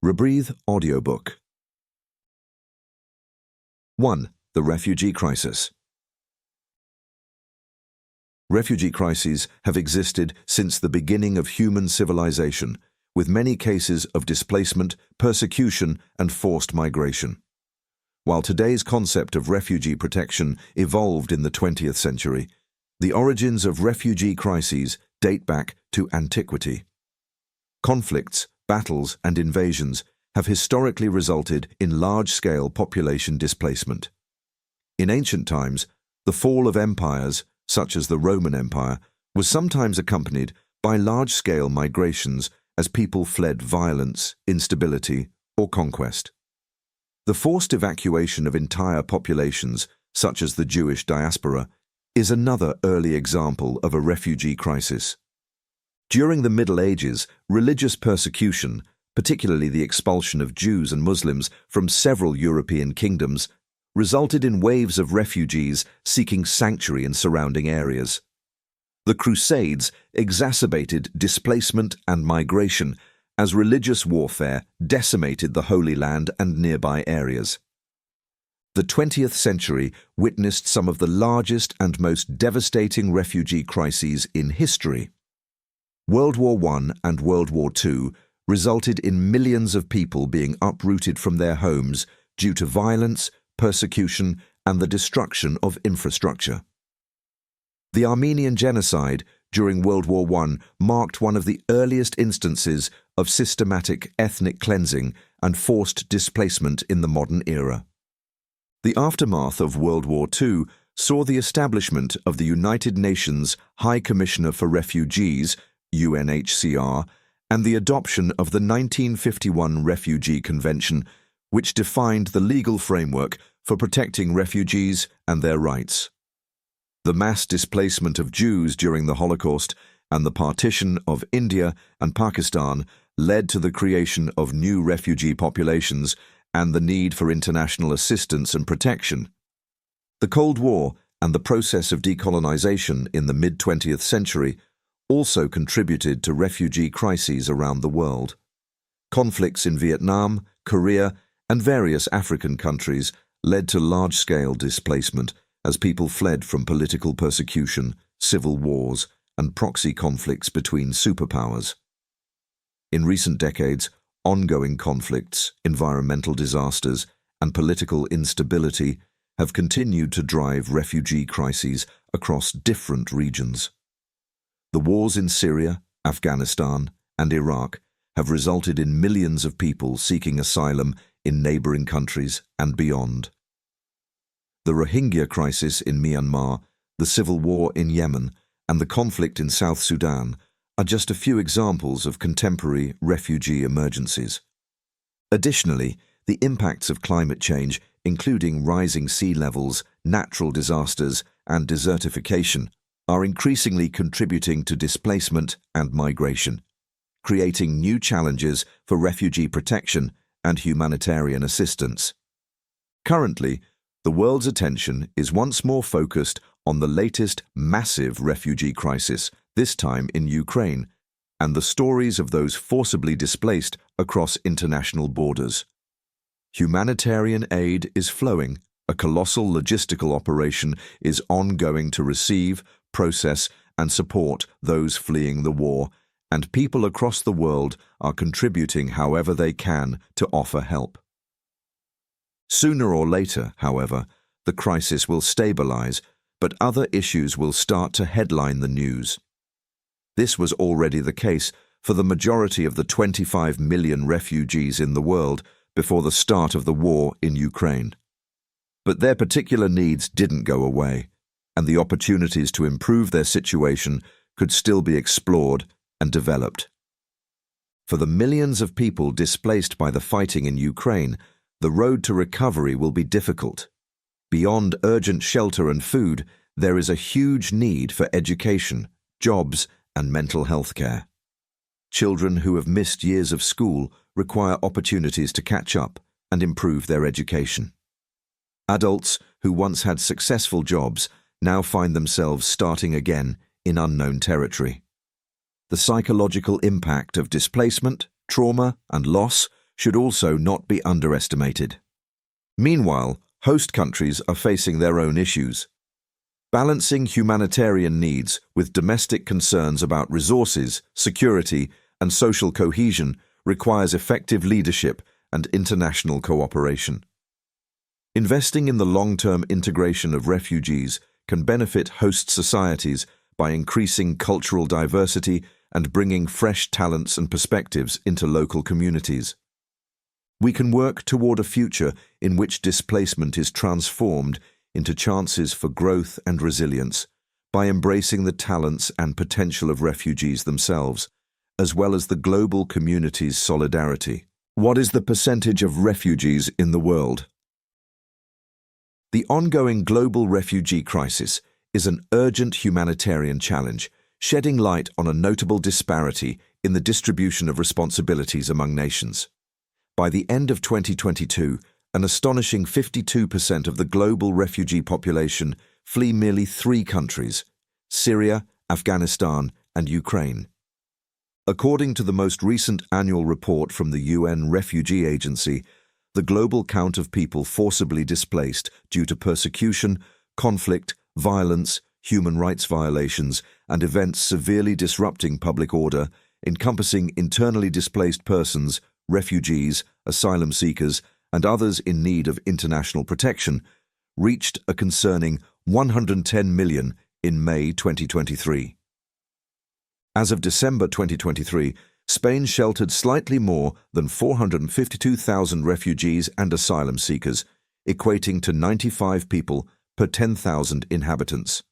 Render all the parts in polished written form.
REBREATHE Audiobook. 1. The refugee crisis. Refugee crises have existed since the beginning of human civilization, with many cases of displacement, persecution, and forced migration. While today's concept of refugee protection evolved in the 20th century, the origins of refugee crises date back to antiquity. Conflicts, battles, and invasions have historically resulted in large-scale population displacement. In ancient times, the fall of empires, such as the Roman Empire, was sometimes accompanied by large-scale migrations as people fled violence, instability, or conquest. The forced evacuation of entire populations, such as the Jewish diaspora, is another early example of a refugee crisis. During the Middle Ages, religious persecution, particularly the expulsion of Jews and Muslims from several European kingdoms, resulted in waves of refugees seeking sanctuary in surrounding areas. The Crusades exacerbated displacement and migration as religious warfare decimated the Holy Land and nearby areas. The 20th century witnessed some of the largest and most devastating refugee crises in history. World War I and World War II resulted in millions of people being uprooted from their homes due to violence, persecution, and the destruction of infrastructure. The Armenian genocide during World War I marked one of the earliest instances of systematic ethnic cleansing and forced displacement in the modern era. The aftermath of World War II saw the establishment of the United Nations High Commissioner for Refugees, UNHCR, and the adoption of the 1951 Refugee Convention, which defined the legal framework for protecting refugees and their rights. The mass displacement of Jews during the Holocaust and the partition of India and Pakistan led to the creation of new refugee populations and the need for international assistance and protection. The Cold War and the process of decolonization in the mid-20th century also contributed to refugee crises around the world. Conflicts in Vietnam, Korea, and various African countries led to large-scale displacement as people fled from political persecution, civil wars, and proxy conflicts between superpowers. In recent decades, ongoing conflicts, environmental disasters, and political instability have continued to drive refugee crises across different regions. The wars in Syria, Afghanistan, and Iraq have resulted in millions of people seeking asylum in neighboring countries and beyond. The Rohingya crisis in Myanmar, the civil war in Yemen, and the conflict in South Sudan are just a few examples of contemporary refugee emergencies. Additionally, the impacts of climate change, including rising sea levels, natural disasters, and desertification, are increasingly contributing to displacement and migration, creating new challenges for refugee protection and humanitarian assistance. Currently, the world's attention is once more focused on the latest massive refugee crisis, this time in Ukraine, and the stories of those forcibly displaced across international borders. Humanitarian aid is flowing. A colossal logistical operation is ongoing to receive, process, and support those fleeing the war, and people across the world are contributing however they can to offer help. Sooner or later, however, the crisis will stabilize, but other issues will start to headline the news. This was already the case for the majority of the 25 million refugees in the world before the start of the war in Ukraine. But their particular needs didn't go away, and the opportunities to improve their situation could still be explored and developed. For the millions of people displaced by the fighting in Ukraine, the road to recovery will be difficult. Beyond urgent shelter and food, there is a huge need for education, jobs, and mental health care. Children who have missed years of school require opportunities to catch up and improve their education. Adults who once had successful jobs now find themselves starting again in unknown territory. The psychological impact of displacement, trauma, and loss should also not be underestimated. Meanwhile, host countries are facing their own issues. Balancing humanitarian needs with domestic concerns about resources, security, and social cohesion requires effective leadership and international cooperation. Investing in the long-term integration of refugees can benefit host societies by increasing cultural diversity and bringing fresh talents and perspectives into local communities. We can work toward a future in which displacement is transformed into chances for growth and resilience by embracing the talents and potential of refugees themselves, as well as the global community's solidarity. What is the percentage of refugees in the world? The ongoing global refugee crisis is an urgent humanitarian challenge, shedding light on a notable disparity in the distribution of responsibilities among nations. By the end of 2022, an astonishing 52% of the global refugee population flee merely 3 countries: Syria, Afghanistan, and Ukraine. According to the most recent annual report from the UN Refugee Agency, the global count of people forcibly displaced due to persecution, conflict, violence, human rights violations, and events severely disrupting public order, encompassing internally displaced persons, refugees, asylum seekers, and others in need of international protection, reached a concerning 110 million in May 2023. As of December 2023, Spain sheltered slightly more than 452,000 refugees and asylum seekers, equating to 95 people per 10,000 inhabitants.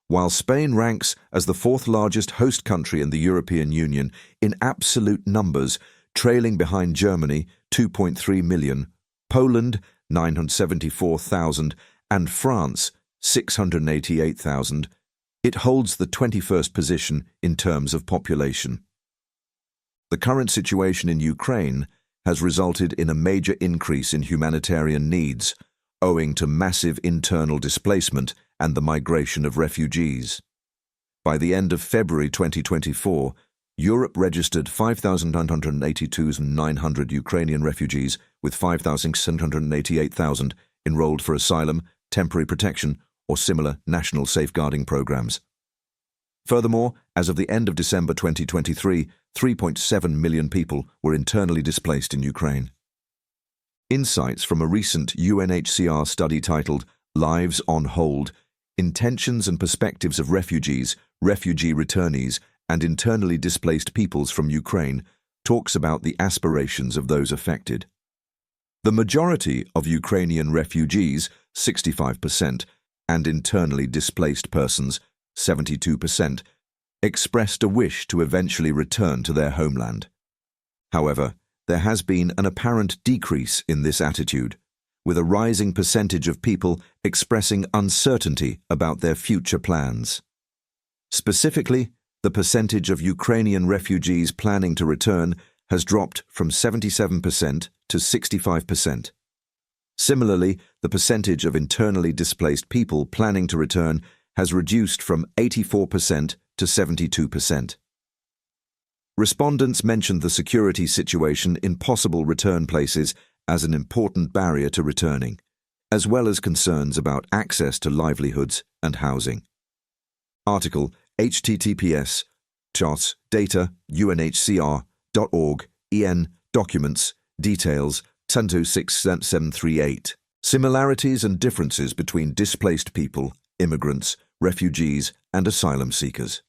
While Spain ranks as the 4th largest host country in the European Union in absolute numbers, trailing behind Germany, 2.3 million, Poland, 974,000, and France, 688,000, it holds the 21st position in terms of population. The current situation in Ukraine has resulted in a major increase in humanitarian needs, owing to massive internal displacement and the migration of refugees. By the end of February 2024, Europe registered 5,982,900 Ukrainian refugees, with 5,688,000 enrolled for asylum, temporary protection, or similar national safeguarding programs. Furthermore, as of the end of December 2023, 3.7 million people were internally displaced in Ukraine. Insights from a recent UNHCR study titled Lives on Hold: Intentions and Perspectives of Refugees, Refugee Returnees, and Internally Displaced Peoples from Ukraine talks about the aspirations of those affected. The majority of Ukrainian refugees, 65%, and internally displaced persons, 72%, expressed a wish to eventually return to their homeland. However, there has been an apparent decrease in this attitude, with a rising percentage of people expressing uncertainty about their future plans. Specifically, the percentage of Ukrainian refugees planning to return has dropped from 77% to 65%. Similarly, the percentage of internally displaced people planning to return has reduced from 84% to 72%. Respondents mentioned the security situation in possible return places as an important barrier to returning, as well as concerns about access to livelihoods and housing. Article https://data unhcr.org en documents details 1026-738. Similarities and differences between displaced people, immigrants, refugees, and asylum seekers.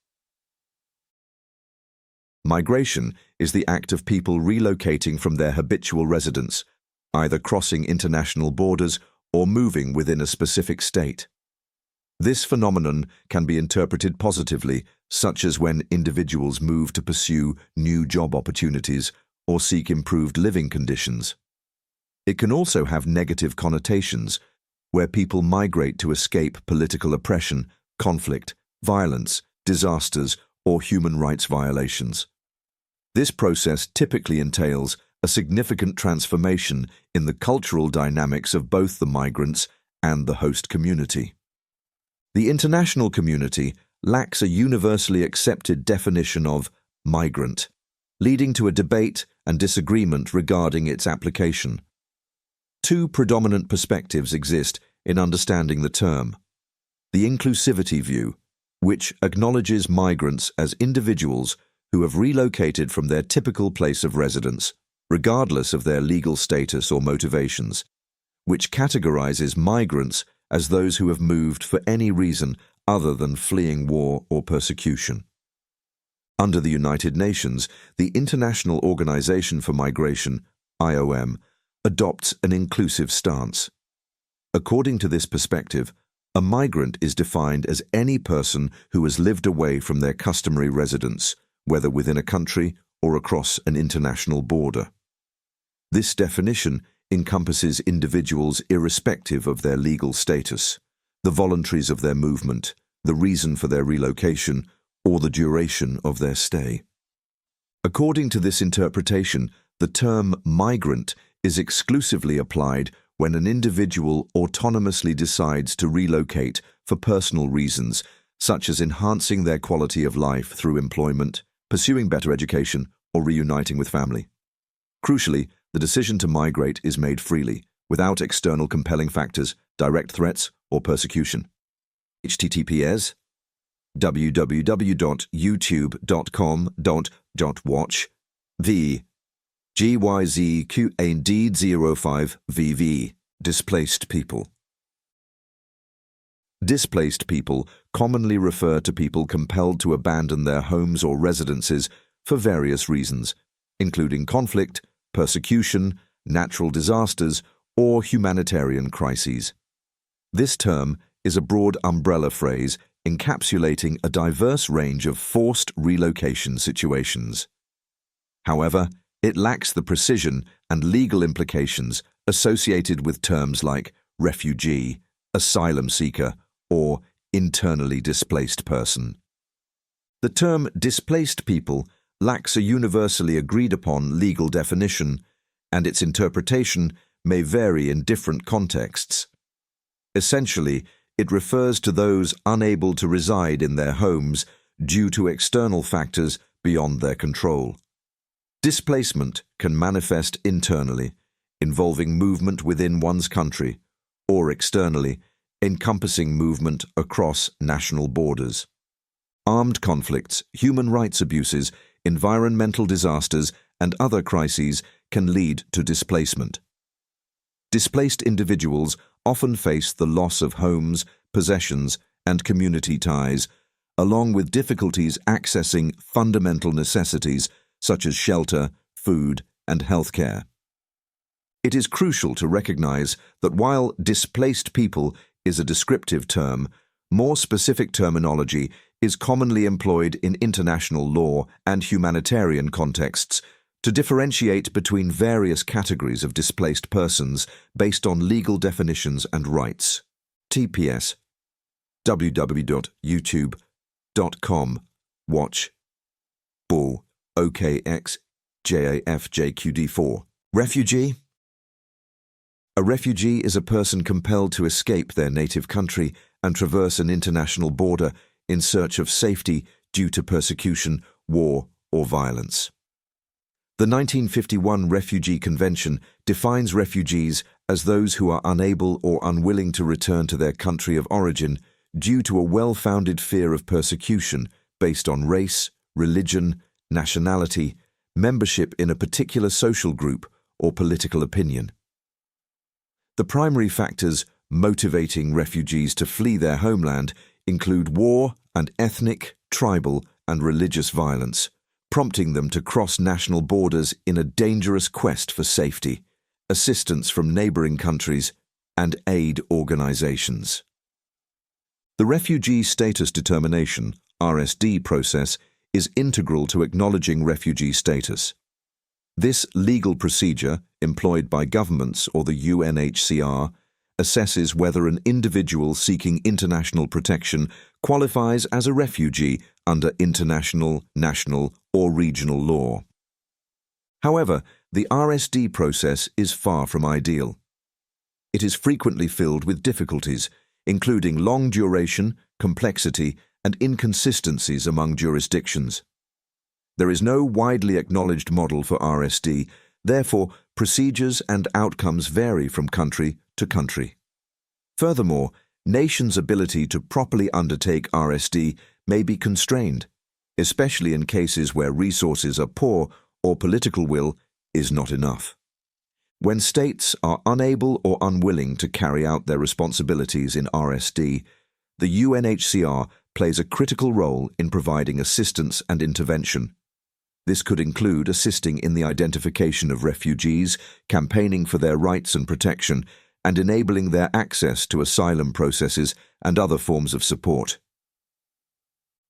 Migration is the act of people relocating from their habitual residence, either crossing international borders or moving within a specific state. This phenomenon can be interpreted positively, such as when individuals move to pursue new job opportunities or seek improved living conditions. It can also have negative connotations, where people migrate to escape political oppression, conflict, violence, disasters, or human rights violations. This process typically entails a significant transformation in the cultural dynamics of both the migrants and the host community. The international community lacks a universally accepted definition of migrant, leading to a debate and disagreement regarding its application. Two predominant perspectives exist in understanding the term. The inclusivity view, which acknowledges migrants as individuals who have relocated from their typical place of residence, regardless of their legal status or motivations, which categorizes migrants as those who have moved for any reason other than fleeing war or persecution. Under the United Nations, the International Organization for Migration, IOM, adopts an inclusive stance. According to this perspective, a migrant is defined as any person who has lived away from their customary residence, whether within a country or across an international border. This definition encompasses individuals irrespective of their legal status, the voluntaries of their movement, the reason for their relocation, or the duration of their stay. According to this interpretation, the term migrant is exclusively applied when an individual autonomously decides to relocate for personal reasons, such as enhancing their quality of life through employment, pursuing better education, or reuniting with family. Crucially, the decision to migrate is made freely, without external compelling factors, direct threats, or persecution. https www.youtube.com.watch v GYZQAD05VV Displaced people. Displaced people commonly refer to people compelled to abandon their homes or residences for various reasons, including conflict, persecution, natural disasters, or humanitarian crises. This term is a broad umbrella phrase encapsulating a diverse range of forced relocation situations. However, it lacks the precision and legal implications associated with terms like refugee, asylum seeker, or internally displaced person. The term displaced people lacks a universally agreed upon legal definition, and its interpretation may vary in different contexts. Essentially, it refers to those unable to reside in their homes due to external factors beyond their control. Displacement can manifest internally, involving movement within one's country, or externally, encompassing movement across national borders. Armed conflicts, human rights abuses, environmental disasters, and other crises can lead to displacement. Displaced individuals often face the loss of homes, possessions, and community ties, along with difficulties accessing fundamental necessities such as shelter, food, and healthcare. It is crucial to recognize that while displaced people is a descriptive term, more specific terminology is commonly employed in international law and humanitarian contexts to differentiate between various categories of displaced persons based on legal definitions and rights. TPS www.youtube.com watch bull OKXJAFJQD4 Refugee. A refugee is a person compelled to escape their native country and traverse an international border in search of safety due to persecution, war, or violence. The 1951 Refugee Convention defines refugees as those who are unable or unwilling to return to their country of origin due to a well-founded fear of persecution based on race, religion, nationality, membership in a particular social group, or political opinion. The primary factors motivating refugees to flee their homeland include war and ethnic, tribal, and religious violence, prompting them to cross national borders in a dangerous quest for safety, assistance from neighboring countries, and aid organizations. The Refugee Status Determination, RSD process, is integral to acknowledging refugee status. This legal procedure, employed by governments or the UNHCR, assesses whether an individual seeking international protection qualifies as a refugee under international, national, or regional law. However, the RSD process is far from ideal. It is frequently filled with difficulties, including long duration, complexity, and inconsistencies among jurisdictions. There is no widely acknowledged model for RSD, therefore procedures and outcomes vary from country to country. Furthermore, nations' ability to properly undertake RSD may be constrained, especially in cases where resources are poor or political will is not enough. When states are unable or unwilling to carry out their responsibilities in RSD, the UNHCR plays a critical role in providing assistance and intervention. This could include assisting in the identification of refugees, campaigning for their rights and protection, and enabling their access to asylum processes and other forms of support.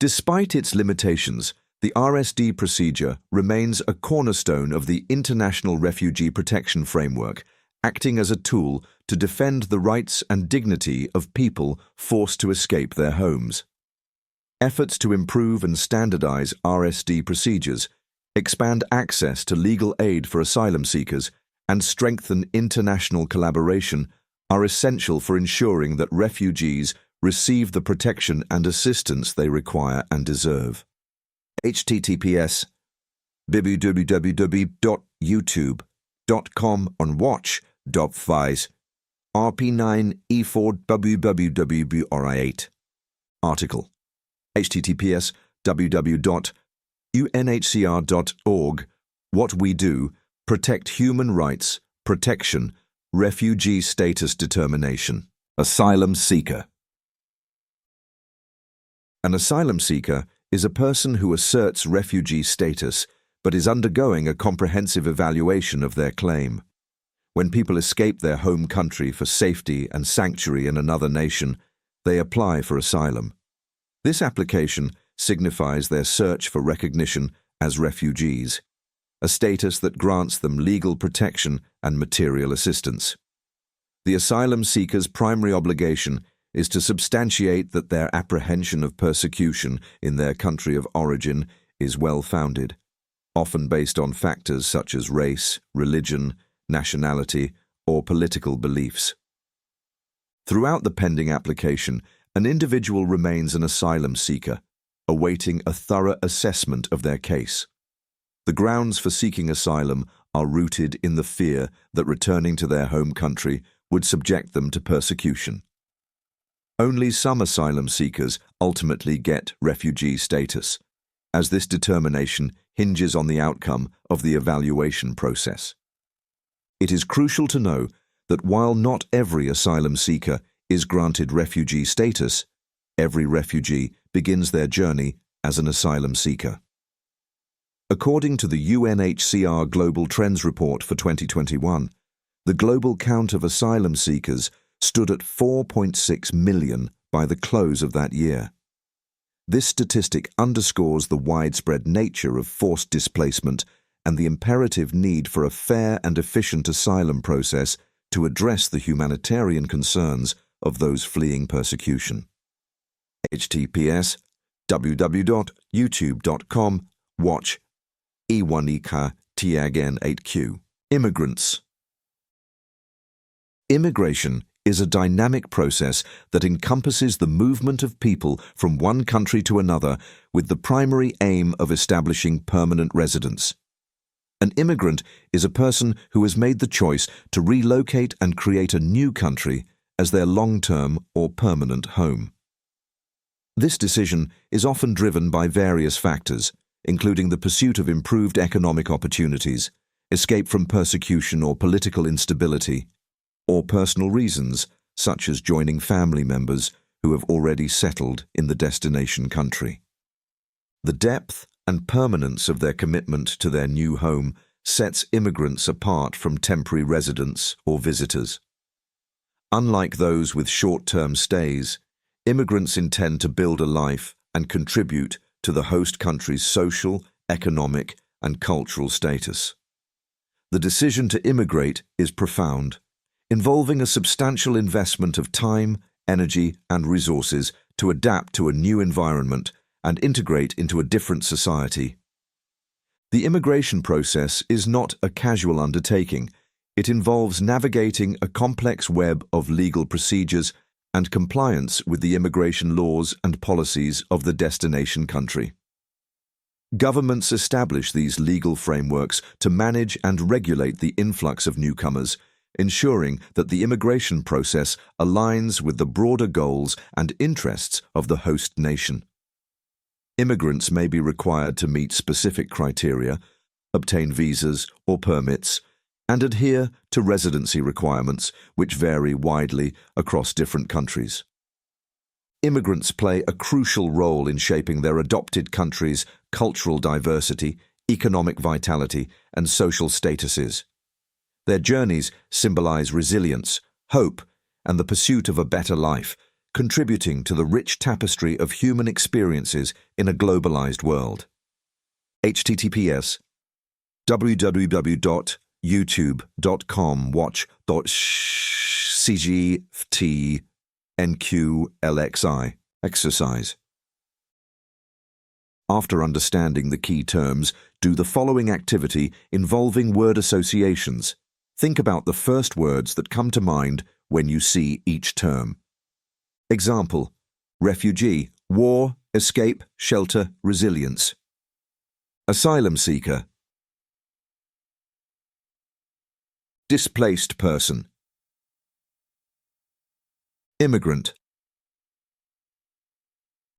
Despite its limitations, the RSD procedure remains a cornerstone of the International Refugee Protection Framework, acting as a tool to defend the rights and dignity of people forced to escape their homes. Efforts to improve and standardize RSD procedures, expand access to legal aid for asylum seekers, and strengthen international collaboration are essential for ensuring that refugees receive the protection and assistance they require and deserve. https://www.youtube.com on watch.5 RP9E4WWWBRI8 Article https://www.unhcr.org What We Do, Protect Human Rights, Protection, Refugee Status Determination. Asylum Seeker. An asylum seeker is a person who asserts refugee status but is undergoing a comprehensive evaluation of their claim. When people escape their home country for safety and sanctuary in another nation, they apply for asylum. This application signifies their search for recognition as refugees, a status that grants them legal protection and material assistance. The asylum seeker's primary obligation is to substantiate that their apprehension of persecution in their country of origin is well-founded, often based on factors such as race, religion, nationality, or political beliefs. Throughout the pending application, an individual remains an asylum seeker, awaiting a thorough assessment of their case. The grounds for seeking asylum are rooted in the fear that returning to their home country would subject them to persecution. Only some asylum seekers ultimately get refugee status, as this determination hinges on the outcome of the evaluation process. It is crucial to know that while not every asylum seeker is granted refugee status, every refugee begins their journey as an asylum seeker. According to the UNHCR Global Trends Report for 2021, the global count of asylum seekers stood at 4.6 million by the close of that year. This statistic underscores the widespread nature of forced displacement and the imperative need for a fair and efficient asylum process to address the humanitarian concerns of those fleeing persecution. https://www.youtube.com watch E1EK TAGN8Q Immigrants. Immigration is a dynamic process that encompasses the movement of people from one country to another with the primary aim of establishing permanent residence. An immigrant is a person who has made the choice to relocate and create a new country as their long-term or permanent home. This decision is often driven by various factors, including the pursuit of improved economic opportunities, escape from persecution or political instability, or personal reasons, such as joining family members who have already settled in the destination country. The depth and permanence of their commitment to their new home sets immigrants apart from temporary residents or visitors. Unlike those with short-term stays, immigrants intend to build a life and contribute to the host country's social, economic, and cultural status. The decision to immigrate is profound, involving a substantial investment of time, energy, and resources to adapt to a new environment and integrate into a different society. The immigration process is not a casual undertaking. It involves navigating a complex web of legal procedures and compliance with the immigration laws and policies of the destination country. Governments establish these legal frameworks to manage and regulate the influx of newcomers, ensuring that the immigration process aligns with the broader goals and interests of the host nation. Immigrants may be required to meet specific criteria, obtain visas or permits, and adhere to residency requirements, which vary widely across different countries. Immigrants play a crucial role in shaping their adopted country's cultural diversity, economic vitality, and social statuses. Their journeys symbolize resilience, hope, and the pursuit of a better life, contributing to the rich tapestry of human experiences in a globalized world. https www.youtube.com/cgftnqlxi exercise. After understanding the key terms, do the following activity involving word associations. Think about the first words that come to mind when you see each term. Example: refugee, war, escape, shelter, resilience. Asylum seeker, displaced person. Immigrant.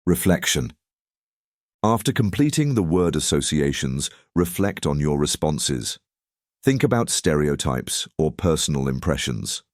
Reflection. After completing the word associations, reflect on your responses. Think about stereotypes or personal impressions.